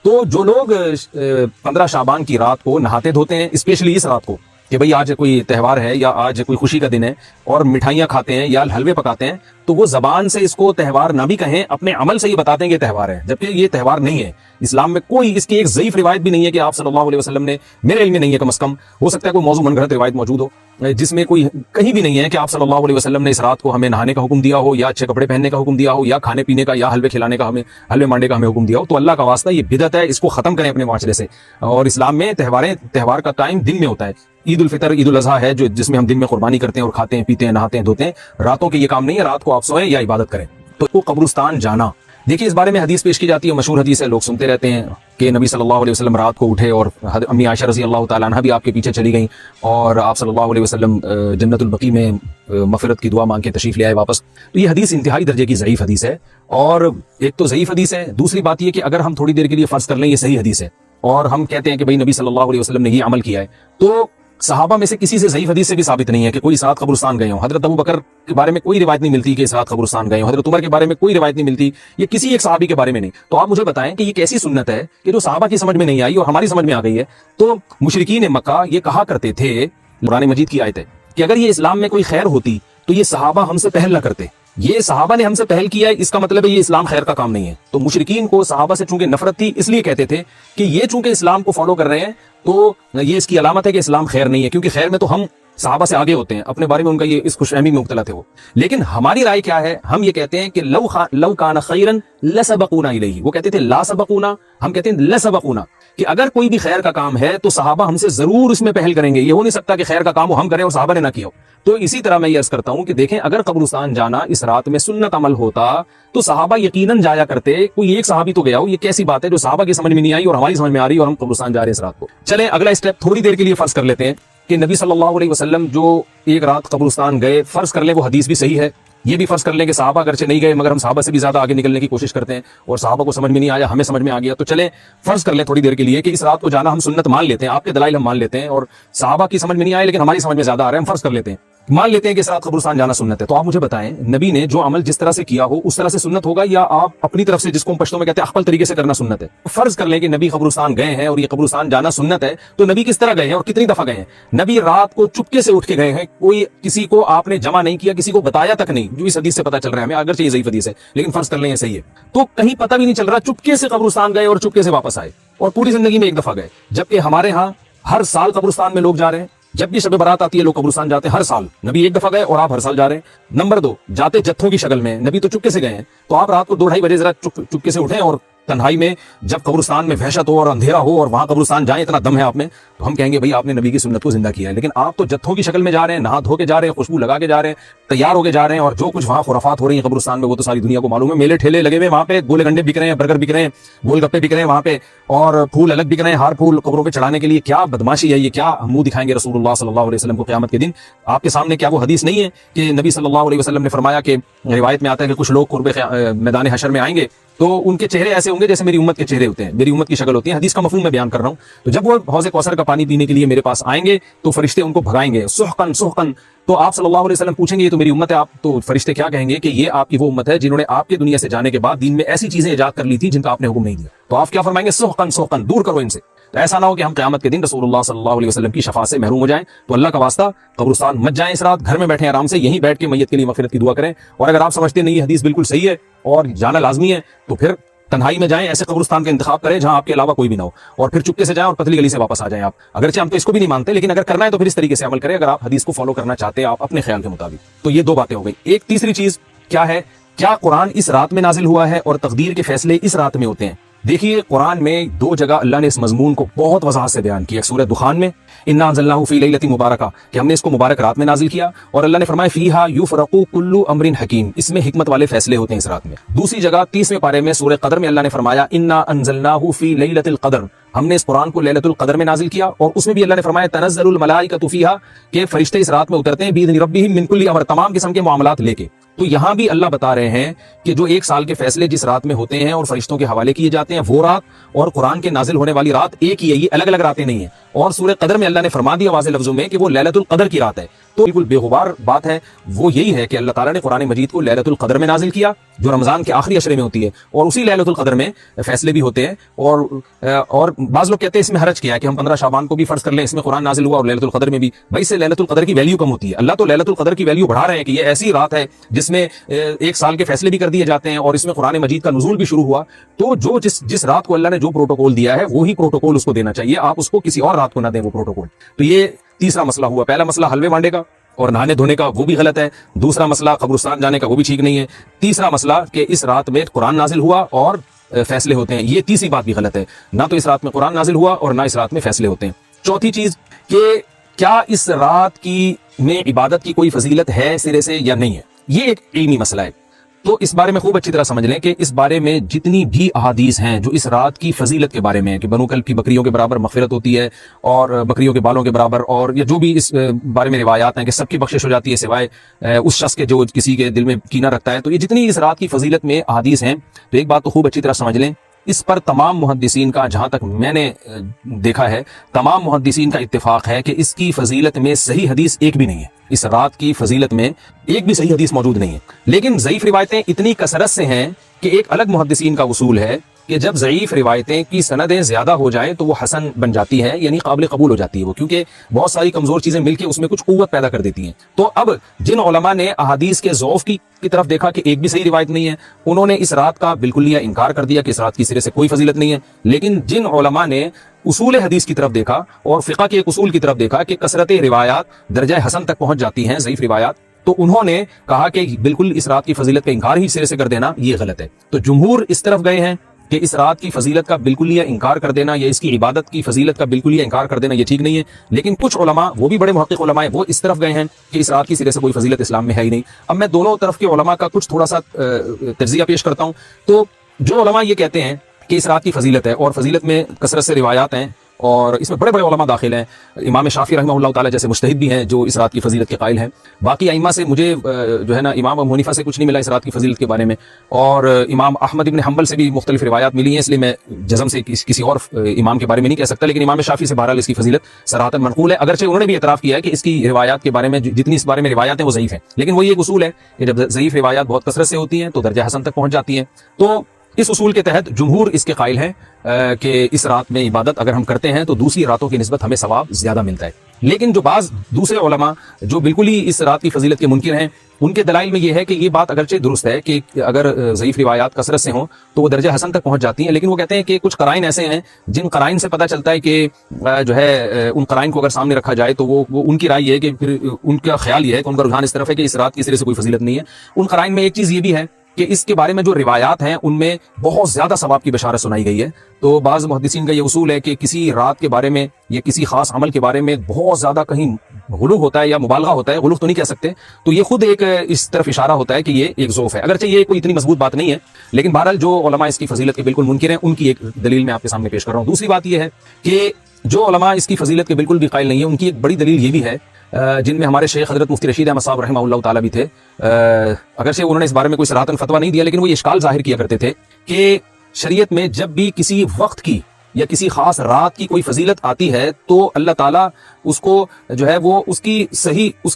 تو جو لوگ 15 شعبان کی رات کو نہاتے دھوتے ہیں، اسپیشلی اس رات کو کہ بھئی آج کوئی تہوار ہے یا آج کوئی خوشی کا دن ہے، اور مٹھائیاں کھاتے ہیں یا حلوے پکاتے ہیں، تو وہ زبان سے اس کو تہوار نہ بھی کہیں، اپنے عمل سے یہ بتاتے ہیں کہ تہوار ہے، جبکہ یہ تہوار نہیں ہے۔ اسلام میں کوئی اس کی ایک ضعیف روایت بھی نہیں ہے کہ آپ صلی اللہ علیہ وسلم نے، میرے علم میں نہیں ہے کم از کم، ہو سکتا ہے کوئی موضوع من گھڑت روایت موجود ہو جس میں کوئی کہیں بھی نہیں ہے کہ آپ صلی اللہ علیہ وسلم نے اس رات کو ہمیں نہانے کا حکم دیا ہو، یا اچھے کپڑے پہننے کا حکم دیا ہو، یا کھانے پینے کا یا حلوے کھلانے کا، ہمیں حلوے مانڈے کا ہمیں حکم دیا ہو۔ تو اللہ کا واسطہ یہ بدعت ہے، اس کو ختم کریں اپنے معاشرے سے۔ اور اسلام میں تہوار کا ٹائم دن میں ہوتا ہے۔ عید الفطر، عید الاضحیٰ ہے جس میں ہم دن میں قربانی کرتے ہیں اور کھاتے ہیں پیتے ہیں نہاتے ہیں دھوتے ہیں، راتوں کے یہ کام نہیں ہے، رات کو آپ سوئیں یا عبادت کریں۔ تو قبرستان جانا، دیکھیے اس بارے میں حدیث پیش کی جاتی ہے، مشہور حدیث ہے، لوگ سنتے رہتے ہیں کہ نبی صلی اللہ علیہ وسلم رات کو اٹھے اور امی عائشہ رضی اللہ تعالیٰ عنہ بھی آپ کے پیچھے چلی گئیں، اور آپ صلی اللہ علیہ وسلم جنت البقیع میں مغفرت کی دعا مانگ کے تشریف لے آئے واپس۔ تو یہ حدیث انتہائی درجے کی ضعیف حدیث ہے، اور ایک تو ضعیف حدیث ہے، دوسری بات یہ کہ اگر ہم تھوڑی دیر کے لیے فرض کر لیں یہ صحیح حدیث ہے اور ہم کہتے ہیں کہ بھئی نبی صلی اللہ علیہ وسلم نے یہ عمل کیا ہے، تو صحابہ میں سے کسی سے ضعیف حدیث سے بھی ثابت نہیں ہے کہ کوئی اس رات قبرستان گئے ہوں۔ حضرت ابو بکر کے بارے میں کوئی روایت نہیں ملتی کہ اس رات قبرستان گئے ہوں، حضرت عمر کے بارے میں کوئی روایت نہیں ملتی، یہ کسی ایک صحابی کے بارے میں نہیں۔ تو آپ مجھے بتائیں کہ یہ کیسی سنت ہے کہ جو صحابہ کی سمجھ میں نہیں آئی اور ہماری سمجھ میں آ گئی ہے؟ تو مشرکین مکہ یہ کہا کرتے تھے، قرآن مجید کی آیت ہے کہ اگر یہ اسلام میں کوئی خیر ہوتی تو یہ صحابہ ہم سے پہل نہ کرتے، یہ صحابہ نے ہم سے پہل کیا ہے، اس کا مطلب ہے یہ اسلام خیر کا کام نہیں ہے۔ تو مشرکین کو صحابہ سے چونکہ نفرت تھی، اس لیے کہتے تھے کہ یہ چونکہ اسلام کو فالو کر رہے ہیں تو یہ اس کی علامت ہے کہ اسلام خیر نہیں ہے، کیونکہ خیر میں تو ہم صحابہ سے آگے ہوتے ہیں، اپنے بارے میں ان کا یہ اس خوش فہمی میں مبتلا تھے وہ۔ لیکن ہماری رائے کیا ہے؟ ہم یہ کہتے ہیں کہ لو کان خیرا لسبقونا الیہ، وہ کہتے تھے لا سبقونا، ہم کہتے ہیں لسبقونا، کہ اگر کوئی بھی خیر کا کام ہے تو صحابہ ہم سے ضرور اس میں پہل کریں گے، یہ ہو نہیں سکتا کہ خیر کا کام وہ ہم کریں اور صحابہ نے نہ کیا ہو۔ تو اسی طرح میں یہ عرض کرتا ہوں کہ دیکھیں اگر قبرستان جانا اس رات میں سنت عمل ہوتا تو صحابہ یقیناً جایا کرتے، کوئی ایک صحابی تو گیا ہو، یہ کیسی بات ہے جو صحابہ کی سمجھ میں نہیں آئی اور ہماری سمجھ میں آ رہی ہے اور ہم قبرستان جا رہے ہیں اس رات کو۔ چلیں اگلا اسٹیپ تھوڑی دیر کے لیے فرض کر لیتے ہیں کہ نبی صلی اللہ علیہ وسلم جو ایک رات قبرستان گئے، فرض کر لیں وہ حدیث بھی صحیح ہے، یہ بھی فرض کر لیں کہ صحابہ اگرچہ نہیں گئے مگر ہم صحابہ سے بھی زیادہ آگے نکلنے کی کوشش کرتے ہیں اور صحابہ کو سمجھ میں نہیں آیا، ہمیں سمجھ میں آ گیا، تو چلیں فرض کر لیں تھوڑی دیر کے لیے کہ اس رات کو جانا ہم سنت مان لیتے ہیں، آپ کے دلائل ہم مان لیتے ہیں اور صحابہ کی سمجھ میں نہیں آئے لیکن ہماری سمجھ میں زیادہ آ رہا ہے، ہم فرض کر لیتے ہیں، مان لیتے ہیں کہ اس رات قبرستان جانا سنت ہے۔ تو آپ مجھے بتائیں نبی نے جو عمل جس طرح سے کیا ہو اس طرح سے سنت ہوگا، یا آپ اپنی طرف سے جس کو ہم پشتوں میں کہتے ہیں اخپل طریقے سے کرنا سنت ہے؟ فرض کر لیں کہ نبی قبرستان گئے ہیں اور یہ قبرستان جانا سنت ہے، تو نبی کس طرح گئے ہیں اور کتنی دفعہ گئے ہیں؟ نبی رات کو چپکے سے اٹھ کے گئے ہیں، کوئی کسی کو آپ نے جمع نہیں کیا، کسی کو بتایا تک نہیں، جو اس حدیث سے پتہ چل رہا ہے ہمیں، اگرچہ یہ ضعیف حدیث ہے لیکن فرض کر لیں یہ صحیح ہے، تو کہیں پتہ بھی نہیں چل رہا، چپکے سے قبرستان گئے اور چپکے سے واپس آئے اور پوری زندگی میں ایک دفعہ گئے، جبکہ ہمارے ہاں ہر سال قبرستان میں لوگ جا رہے ہیں، جب بھی شب برات آتی ہے لوگ قبرستان جاتے ہیں ہر سال، نبی ایک دفعہ گئے اور آپ ہر سال جا رہے ہیں۔ نمبر 2، جاتے جتھوں کی شکل میں، نبی تو چپکے سے گئے ہیں، تو آپ رات کو 2-2:30 بجے ذرا چپکے سے اٹھیں اور تنہائی میں جب قبرستان میں وحشت ہو اور اندھیرا ہو اور وہاں قبرستان جائیں، اتنا دم ہے آپ میں، تو ہم کہیں گے بھائی آپ نے نبی کی سنت کو زندہ کیا ہے۔ لیکن آپ تو جتھوں کی شکل میں جا رہے ہیں، نہا دھو کے جا رہے ہیں، خوشبو لگا کے جا رہے ہیں، تیار ہو کے جا رہے ہیں، اور جو کچھ وہاں خرافات ہو رہی ہیں قبرستان میں وہ تو ساری دنیا کو معلوم ہے، میلے ٹھیلے لگے ہوئے وہاں پہ، گولے گنڈے بک رہے ہیں، برگر بک رہے ہیں، گول گپے بک رہے ہیں وہاں پہ، اور پھول الگ بک رہے ہیں، ہار پھول قبروں پہ چڑھانے کے لیے۔ کیا بدماشی ہے یہ، کیا منہ دکھائیں گے رسول اللہ صلی اللہ علیہ وسلم کو قیامت کے دن؟ آپ کے سامنے کیا وہ حدیث نہیں ہے کہ نبی صلی اللہ علیہ وسلم نے فرمایا کہ روایت میں آتا ہے کہ کچھ لوگ قرب میدان حشر میں آئیں گے تو ان کے چہرے ایسے ہوں گے جیسے میری امت کے چہرے ہوتے ہیں، میری امت کی شکل ہوتی ہے، حدیث کا مفہوم میں بیان کر رہا ہوں۔ تو جب وہ حوض کوثر کا پانی پینے کے لیے میرے پاس آئیں گے تو فرشتے ان کو بھگائیں گے، سحقن سحقن، تو آپ صلی اللہ علیہ وسلم پوچھیں گے یہ تو میری امت ہے، آپ تو فرشتے کیا کہیں گے کہ یہ آپ کی وہ امت ہے جنہوں نے آپ کے دنیا سے جانے کے بعد دین میں ایسی چیزیں ایجاد کر لی تھی جن کا آپ نے حکم نہیں دیا، تو آپ کیا فرمائیں گے؟ سحقن سحقن، دور کرو ان سے۔ تو ایسا نہ ہو کہ ہم قیامت کے دن رسول اللہ صلی اللہ علیہ وسلم کی شفاعت سے محروم ہو جائیں۔ تو اللہ کا واسطہ قبرستان مت جائیں اس رات، گھر میں بیٹھیں آرام سے، یہیں بیٹھ کے میت کے لیے مغفرت کی دعا کریں، اور اگر آپ سمجھتے نہیں یہ حدیث بالکل صحیح ہے اور جانا لازمی ہے تو پھر تنہائی میں جائیں، ایسے قبرستان کا انتخاب کریں جہاں آپ کے علاوہ کوئی بھی نہ ہو، اور پھر چپکے سے جائیں اور پتلی گلی سے واپس آ جائیں آپ۔ اگرچہ ہم تو اس کو بھی نہیں مانتے لیکن اگر کرنا ہے تو پھر اس طریقے سے عمل کریں، اگر آپ حدیث کو فالو کرنا چاہتے ہیں آپ اپنے خیال کے مطابق۔ تو یہ 2 باتیں ہو گئی۔ ایک تیسری چیز کیا ہے، کیا قرآن اس رات میں نازل ہوا ہے اور تقدیر کے فیصلے اس رات میں ہوتے ہیں؟ دیکھیے قرآن میں 2 جگہ اللہ نے اس مضمون کو بہت وضاحت سے بیان کیا، سورہ دخان میں انا انزلناہ فی لیلۃ مبارکہ، کہ ہم نے اس کو مبارک رات میں نازل کیا، اور اللہ نے فرمایا فیہا یفرق کل امر حکیم، اس میں حکمت والے فیصلے ہوتے ہیں اس رات میں۔ دوسری جگہ 30ویں پارے میں سورہ قدر میں اللہ نے فرمایا انا انزلناہ فی لیلۃ القدر، ہم نے اس قرآن کو لیلۃ القدر میں نازل کیا، اور اس میں بھی اللہ نے فرمایا تنزل الملائکۃ فیہا، کہ فرشتے اس رات میں اترتے ہیں باذن ربہم من کل امر، تمام قسم کے معاملات لے کے۔ تو یہاں بھی اللہ بتا رہے ہیں کہ جو 1 سال کے فیصلے جس رات میں ہوتے ہیں اور فرشتوں کے حوالے کیے جاتے ہیں وہ رات اور قرآن کے نازل ہونے والی رات ایک ہی ہے، یہ الگ الگ راتیں نہیں ہیں۔ اور سورہ قدر میں اللہ نے فرما دیا واضح لفظوں میں کہ وہ لیلۃ القدر کی رات ہے۔ تو بالکل بےغبار بات ہے وہ یہی ہے کہ اللہ تعالیٰ نے قرآن مجید کو لیلۃ القدر میں نازل کیا جو رمضان کے آخری عشرے میں ہوتی ہے، اور اسی لیلۃ القدر میں فیصلے بھی ہوتے ہیں، اور بعض لوگ کہتے ہیں اس میں حرج کیا ہے کہ ہم 15 شعبان کو بھی فرض کر لیں، اس میں قرآن نازل ہوا اور لیلۃ القدر میں بھی، بھائی اس سے لیلۃ القدر کی ویلیو کم ہوتی ہے۔ اللہ تو لیلۃ القدر کی ویلیو بڑھا رہے ہیں کہ یہ ایسی رات ہے جس میں ایک سال کے فیصلے بھی کر دیے جاتے ہیں اور اس میں قرآن مجید کا نزول بھی شروع ہوا، تو جو جس رات کو اللہ نے جو پروٹوکول دیا ہے وہی پروٹوکول اس کو دینا چاہیے، آپ اس کو کسی اور رات کو نہ دیں وہ پروٹوکول۔ تو یہ تیسرا مسئلہ ہوا۔ پہلا مسئلہ حلوے بانٹے کا اور نہانے دھونے کا، وہ بھی غلط ہے۔ دوسرا مسئلہ قبرستان جانے کا، وہ بھی ٹھیک نہیں ہے۔ تیسرا مسئلہ کہ اس رات میں قرآن نازل ہوا اور فیصلے ہوتے ہیں، یہ تیسری بات بھی غلط ہے۔ نہ تو اس رات میں قرآن نازل ہوا اور نہ اس رات میں فیصلے ہوتے ہیں۔ چوتھی چیز کہ کیا اس رات کی میں عبادت کی کوئی فضیلت ہے سرے سے یا نہیں ہے، یہ ایک علمی مسئلہ ہے۔ تو اس بارے میں خوب اچھی طرح سمجھ لیں کہ اس بارے میں جتنی بھی احادیث ہیں جو اس رات کی فضیلت کے بارے میں ہے کہ بنو کلب کی بکریوں کے برابر مغفرت ہوتی ہے اور بکریوں کے بالوں کے برابر، اور یہ جو بھی اس بارے میں روایات ہیں کہ سب کی بخشش ہو جاتی ہے سوائے اس شخص کے جو کسی کے دل میں کینہ رکھتا ہے، تو یہ جتنی اس رات کی فضیلت میں احادیث ہیں، تو ایک بات تو خوب اچھی طرح سمجھ لیں، اس پر تمام محدثین کا، جہاں تک میں نے دیکھا ہے، تمام محدثین کا اتفاق ہے کہ اس کی فضیلت میں صحیح حدیث ایک بھی نہیں ہے۔ اس رات کی فضیلت میں ایک بھی صحیح حدیث موجود نہیں ہے، لیکن ضعیف روایتیں اتنی کثرت سے ہیں کہ ایک الگ محدثین کا اصول ہے کہ جب ضعیف روایتیں کی سندیں زیادہ ہو جائیں تو وہ حسن بن جاتی ہے، یعنی قابل قبول ہو جاتی ہے وہ، کیونکہ بہت ساری کمزور چیزیں مل کے اس میں کچھ قوت پیدا کر دیتی ہیں۔ تو اب جن علماء نے احادیث کے ضعف کی طرف دیکھا کہ ایک بھی صحیح روایت نہیں ہے، انہوں نے اس رات کا بالکل یہ انکار کر دیا کہ اس رات کی سرے سے کوئی فضیلت نہیں ہے۔ لیکن جن علماء نے اصول حدیث کی طرف دیکھا اور فقہ کے ایک اصول کی طرف دیکھا کہ کثرت روایات درجہ حسن تک پہنچ جاتی ہیں، ضعیف روایات، تو انہوں نے کہا کہ بالکل اس رات کی فضیلت کا انکار ہی سرے سے کر دینا یہ غلط ہے۔ تو جمہور اس طرف گئے ہیں کہ اس رات کی فضیلت کا بالکل یہ انکار کر دینا یا اس کی عبادت کی فضیلت کا بالکل یہ انکار کر دینا یہ ٹھیک نہیں ہے، لیکن کچھ علماء، وہ بھی بڑے محقق علماء ہیں، وہ اس طرف گئے ہیں کہ اس رات کی سرے سے کوئی فضیلت اسلام میں ہے ہی نہیں۔ اب میں دونوں طرف کے علماء کا کچھ تھوڑا سا تجزیہ پیش کرتا ہوں۔ تو جو علماء یہ کہتے ہیں کہ اس رات کی فضیلت ہے اور فضیلت میں کثرت سے روایات ہیں اور اس میں بڑے بڑے علماء داخل ہیں، امام شافعی رحمہ اللہ تعالی جیسے مجتہد بھی ہیں جو اس رات کی فضیلت کے قائل ہیں، باقی ائمہ سے مجھے جو ہے نا امام ابو حنیفہ سے کچھ نہیں ملا اس رات کی فضیلت کے بارے میں، اور امام احمد ابن حنبل سے بھی مختلف روایات ملی ہیں، اس لیے میں جزم سے کسی اور امام کے بارے میں نہیں کہہ سکتا، لیکن امام شافعی سے بہرحال اس کی فضیلت صراحتاً منقول ہے، اگرچہ انہوں نے بھی اعتراف کیا ہے کہ اس کی روایات کے بارے میں جتنی اس بارے میں روایات ہیں وہ ضعیف ہیں، لیکن وہ یہ ایک اصول ہے کہ جب ضعیف روایات بہت کثرت سے ہوتی ہیں تو درجہ حسن تک پہنچ جاتی ہیں۔ تو اس اصول کے تحت جمہور اس کے قائل ہیں کہ اس رات میں عبادت اگر ہم کرتے ہیں تو دوسری راتوں کی نسبت ہمیں ثواب زیادہ ملتا ہے، لیکن جو بعض دوسرے علماء جو بالکل ہی اس رات کی فضیلت کے منکر ہیں، ان کے دلائل میں یہ ہے کہ یہ بات اگرچہ درست ہے کہ اگر ضعیف روایات کثرت سے ہوں تو وہ درجہ حسن تک پہنچ جاتی ہیں، لیکن وہ کہتے ہیں کہ کچھ قرائن ایسے ہیں جن قرائن سے پتہ چلتا ہے کہ جو ہے ان قرائن کو اگر سامنے رکھا جائے تو وہ ان کی رائے یہ ہے کہ پھر ان کا خیال یہ ہے کہ ان کا رجحان اس طرف ہے کہ اس رات کی سرے سے کوئی فضیلت نہیں ہے۔ ان قرائن میں ایک چیز یہ بھی ہے کہ اس کے بارے میں جو روایات ہیں ان میں بہت زیادہ ثواب کی بشارت سنائی گئی ہے۔ تو بعض محدثین کا یہ اصول ہے کہ کسی رات کے بارے میں یا کسی خاص عمل کے بارے میں بہت زیادہ کہیں غلو ہوتا ہے یا مبالغہ ہوتا ہے، غلو تو نہیں کہہ سکتے، تو یہ خود ایک اس طرف اشارہ ہوتا ہے کہ یہ ایک ضعف ہے، اگرچہ یہ کوئی اتنی مضبوط بات نہیں ہے، لیکن بہرحال جو علماء اس کی فضیلت کے بالکل منکر ہیں ان کی ایک دلیل میں آپ کے سامنے پیش کر رہا ہوں۔ دوسری بات یہ ہے کہ جو علماء اس کی فضیلت کے بالکل بھی قائل نہیں ہیں، ان کی ایک بڑی دلیل یہ بھی ہے، جن میں ہمارے شیخ حضرت مفتی رشید احمد صاحب رحمہ اللہ تعالی بھی تھے، اگرچہ انہوں نے اس بارے میں کوئی صراحتاً فتویٰ نہیں دیا، لیکن وہ یہ اشکال ظاہر کیا کرتے تھے کہ شریعت میں جب بھی کسی وقت کی یا کسی خاص رات کی کوئی فضیلت آتی ہے تو اللہ تعالیٰ اس کو جو ہے وہ اس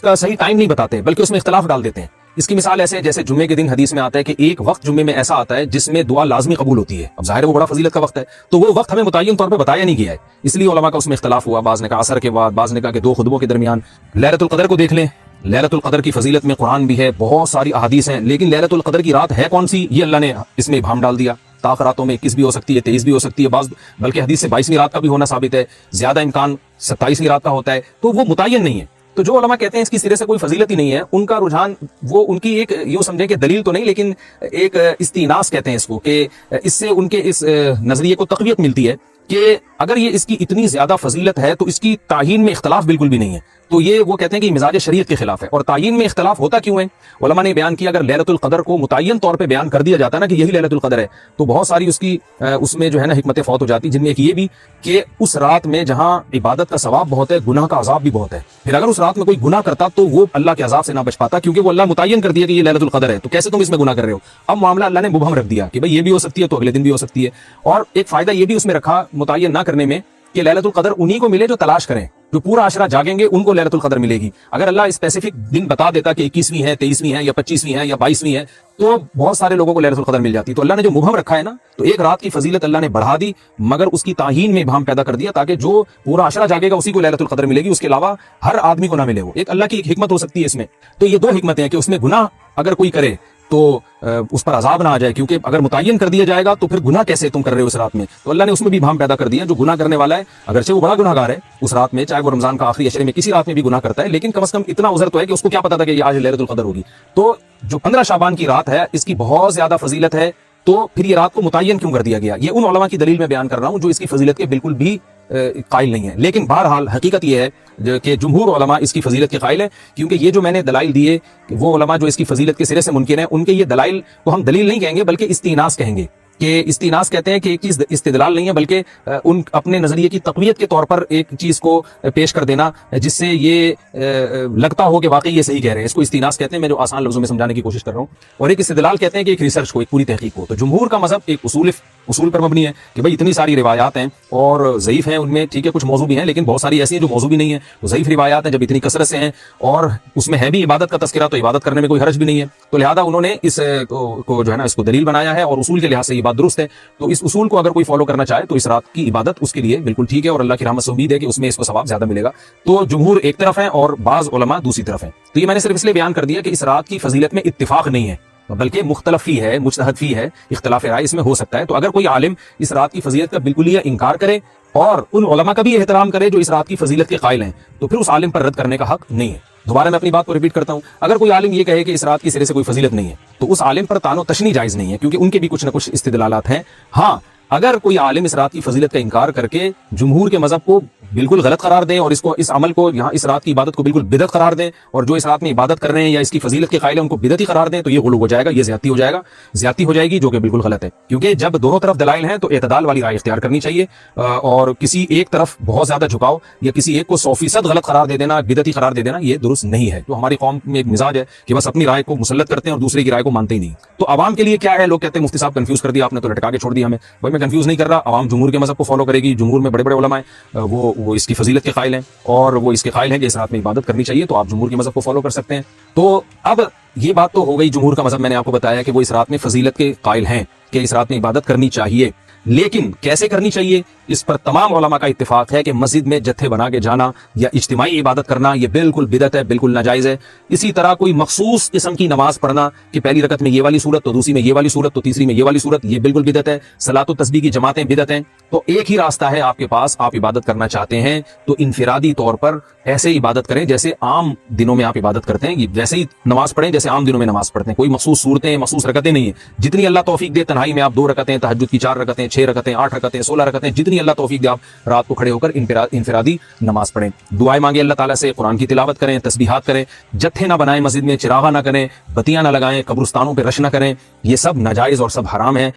کا صحیح ٹائم نہیں بتاتے بلکہ اس میں اختلاف ڈال دیتے ہیں۔ اس کی مثال ایسے ہے جیسے جمعے کے دن حدیث میں آتا ہے کہ ایک وقت جمعے میں ایسا آتا ہے جس میں دعا لازمی قبول ہوتی ہے، اب ظاہر ہے وہ بڑا فضیلت کا وقت ہے، تو وہ وقت ہمیں متعین طور پہ بتایا نہیں گیا ہے، اس لیے علماء کا اس میں اختلاف ہوا، بعض نے کہا عصر کے بعد، بعض نے کہا کہ 2 خطبوں کے درمیان۔ لیلۃ القدر کو دیکھ لیں، لیلۃ القدر کی فضیلت میں قرآن بھی ہے، بہت ساری احادیث ہیں، لیکن لیلۃ القدر کی رات ہے کون سی یہ اللہ نے اس میں ابہام ڈال دیا۔ طاق راتوں میں 21 بھی ہو سکتی ہے، 23 بھی ہو سکتی ہے، بعض بلکہ حدیث سے 22ویں رات کا بھی ہونا ثابت ہے، زیادہ امکان 27ویں رات کا ہوتا ہے، تو وہ متعین نہیں ہے۔ تو جو علماء کہتے ہیں اس کی سرے سے کوئی فضیلت ہی نہیں ہے، ان کا رجحان وہ ان کی ایک یوں سمجھیں کہ دلیل تو نہیں لیکن ایک استیناس کہتے ہیں اس کو، کہ اس سے ان کے اس نظریے کو تقویت ملتی ہے کہ اگر یہ اس کی اتنی زیادہ فضیلت ہے تو اس کی تعیین میں اختلاف بالکل بھی نہیں ہے، تو یہ وہ کہتے ہیں کہ مزاج شریعت کے خلاف ہے۔ اور تعیین میں اختلاف ہوتا کیوں ہے؟ علماء نے بیان کیا اگر لیلۃ القدر کو متعین طور پہ بیان کر دیا جاتا نا کہ یہی لیلۃ القدر ہے تو بہت ساری اس میں جو ہے نا حکمتیں فوت ہو جاتی، جن میں ایک یہ بھی کہ اس رات میں جہاں عبادت کا ثواب بہت ہے گناہ کا عذاب بھی بہت ہے، پھر اگر اس رات میں کوئی گناہ کرتا تو وہ اللہ کے عذاب سے نہ بچ پاتا، کیونکہ وہ اللہ متعین کر دیا کہ یہ لیلۃ القدر ہے، تو کیسے تم اس میں گناہ کر رہے ہو؟ اب معاملہ اللہ نے مبہم رکھ دیا کہ بھائی یہ بھی ہو سکتی ہے تو اگلے دن بھی ہو سکتی ہے، اور ایک فائدہ یہ بھی اس میں رکھا متعین نہ کرنے میں کہ لیلۃ القدر انہی کو ملے جو تلاش کریں، جو پورا عشرہ جاگیں گے ان کو لیلۃ القدر ملے گی. اگر اللہ اسپیسیفک دن بتا دیتا کہ 21ویں ہے 23ویں ہے یا 25ویں ہے یا 22ویں ہے تو بہت سارے لوگوں کو لیلۃ القدر مل جاتی. تو اللہ نے جو مبہم رکھا ہے نا, تو ایک رات کی فضیلت اللہ نے بڑھا دی مگر اس کی تعیین میں ابہام پیدا کر دیا تاکہ جو پورا عشرہ جاگے گا اسی کو لیلۃ القدر ملے گی, اس کے علاوہ ہر آدمی کو نہ ملے. وہ ایک اللہ کی ایک حکمت ہو سکتی ہے اس میں. تو یہ دو حکمتیں ہیں کہ اس میں گناہ اگر کوئی کرے تو اس پر عذاب نہ آ جائے, کیونکہ اگر متعین کر دیا جائے گا تو پھر گناہ کیسے تم کر رہے ہو اس رات میں. تو اللہ نے اس میں بھی بھام پیدا کر دیا. جو گناہ کرنے والا ہے اگرچہ وہ بڑا گناہ گار ہے اس رات میں, چاہے وہ رمضان کا آخری عشرے میں کسی رات میں بھی گناہ کرتا ہے, لیکن کم از کم اتنا عذر تو ہے کہ اس کو کیا پتا تھا کہ یہ آج لیلۃ القدر ہوگی. تو جو 15 شعبان کی رات ہے اس کی بہت زیادہ فضیلت ہے. تو پھر یہ رات کو متعین کیوں کر دیا گیا, یہ ان علماء کی دلیل میں بیان کر رہا ہوں جو اس کی فضیلت کے بالکل بھی قائل نہیں ہے. لیکن بہرحال حقیقت یہ ہے کہ جمہور علماء اس کی فضیلت کے قائل ہیں, کیونکہ یہ جو میں نے دلائل دیے وہ علماء جو اس کی فضیلت کے سرے سے منکر ہیں ان کے یہ دلائل کو ہم دلیل نہیں کہیں گے بلکہ استیناس کہیں گے. کہ استیناس کہتے ہیں کہ ایک چیز استدلال نہیں ہے بلکہ ان اپنے نظریے کی تقویت کے طور پر ایک چیز کو پیش کر دینا جس سے یہ لگتا ہو کہ واقعی یہ صحیح کہہ رہے ہیں. اس کو استیناس کہتے ہیں, میں جو آسان لفظوں میں سمجھانے کی کوشش کر رہا ہوں. اور ایک استدلال کہتے ہیں کہ ایک ریسرچ کو, ایک پوری تحقیق کو. تو جمہور کا مذہب ایک اصول پر مبنی ہے کہ بھائی اتنی ساری روایات ہیں اور ضعیف ہیں ان میں, ٹھیک ہے کچھ موضوع بھی ہیں لیکن بہت ساری ایسی ہیں جو موضوع بھی نہیں ہے. تو ضعیف روایات ہیں جب اتنی کثرت سے ہیں اور اس میں ہے بھی عبادت کا تذکرہ, تو عبادت کرنے میں کوئی حرج بھی نہیں ہے. تو لہذا انہوں نے اس کو جو ہے نا اس کو دلیل بنایا ہے اور اصول کے لحاظ سے یہ بات درست ہے. تو اس اصول کو اگر کوئی فالو کرنا چاہے تو اس رات کی عبادت اس کے لیے بالکل ٹھیک ہے اور اللہ کی رحمت سے امید ہے کہ اس میں اس کو ثواب زیادہ ملے گا. تو جمہور ایک طرف ہیں اور بعض علماء دوسری طرف ہیں. تو یہ میں نے صرف اس لیے بیان کر دیا کہ اس رات کی فضیلت میں اتفاق نہیں ہے بلکہ مختلف ہی ہے, مجتہد فی ہے, اختلاف رائے اس میں ہو سکتا ہے. تو اگر کوئی عالم اس رات کی فضیلت کا بالکل ہی انکار کرے اور ان علماء کا بھی احترام کرے جو اس رات کی فضیلت کے قائل ہیں تو پھر اس عالم پر رد کرنے کا حق نہیں ہے. دوبارہ میں اپنی بات کو ریپیٹ کرتا ہوں, اگر کوئی عالم یہ کہے کہ اس رات کی سرے سے کوئی فضیلت نہیں ہے تو اس عالم پر طعن و تشنیع جائز نہیں ہے, کیونکہ ان کے بھی کچھ نہ کچھ استدلالات ہیں. ہاں اگر کوئی عالم اس رات کی فضیلت کا انکار کر کے جمہور کے مذہب کو بالکل غلط قرار دیں اور اس عمل کو یہاں اس رات کی عبادت کو بالکل بدعت قرار دیں اور جو اس رات میں عبادت کر رہے ہیں یا اس کی فضیلت کے قائل ہیں ان کو بدعتی قرار دیں تو یہ غلو ہو جائے گا, یہ زیادتی ہو جائے گی جو کہ بالکل غلط ہے. کیونکہ جب دونوں طرف دلائل ہیں تو اعتدال والی رائے اختیار کرنی چاہیے اور کسی ایک طرف بہت زیادہ جھکاؤ یا کسی ایک کو 100% غلط قرار دے دینا, بدعتی قرار دے دینا, یہ درست نہیں ہے. تو ہماری قوم میں ایک مزاج ہے کہ بس اپنی رائے کو مسلط کرتے ہیں اور دوسرے کی رائے کو مانتے ہی نہیں. تو عوام کے لیے کیا ہے, لوگ کہتے ہیں مفتی صاحب کنفیوز کر دیا آپ نے تو لٹکا کے چھوڑ دیا ہمیں. بھائی میں کنفیوز نہیں کر رہا, عوام جمہور کے مذہب کو فالو کرے گی. جمہور میں بڑے بڑے علماء ہیں, وہ اس کی فضیلت کے قائل ہیں اور وہ اس کے قائل ہیں کہ اس رات میں عبادت کرنی چاہیے, تو آپ جمہور کے مذہب کو فالو کر سکتے ہیں. تو اب یہ بات تو ہو گئی جمہور کا مذہب, میں نے آپ کو بتایا کہ وہ اس رات میں فضیلت کے قائل ہیں کہ اس رات میں عبادت کرنی چاہیے. لیکن کیسے کرنی چاہیے اس پر تمام علماء کا اتفاق ہے کہ مسجد میں جتھے بنا کے جانا یا اجتماعی عبادت کرنا یہ بالکل بدعت ہے, بالکل ناجائز ہے. اسی طرح کوئی مخصوص قسم کی نماز پڑھنا کہ پہلی رکعت میں یہ والی صورت تو دوسری میں یہ والی صورت تو تیسری میں یہ والی صورت, یہ بالکل بدعت ہے. صلاۃ و تسبیح کی جماعتیں بدعت ہیں. تو ایک ہی راستہ ہے آپ کے پاس, آپ عبادت کرنا چاہتے ہیں تو انفرادی طور پر ایسے عبادت کریں جیسے عام دنوں میں آپ عبادت کرتے ہیں, ویسے ہی نماز پڑھیں جیسے عام دنوں میں نماز پڑھتے ہیں. کوئی مخصوص صورتیں مخصوص رکعتیں نہیں ہیں, جتنی اللہ توفیق دے تنہائی میں آپ 2 رکعتیں, تہجد کی 4 رکعتیں, 6 رکعتیں, 8 رکعتیں, 16 رکعتیں, جتنی اللہ توفیق دے آپ رات کو کھڑے ہو کر انفرادی نماز پڑھیں. دعائیں مانگیں اللہ تعالیٰ سے, قرآن کی تلاوت کریں, تسبیحات کریں. جتھے نہ بنائیں مسجد میں, چراغاں نہ کریں, بتیاں نہ لگائیں, قبرستانوں پہ رش نہ کریں. یہ سب ناجائز اور سب حرام ہے.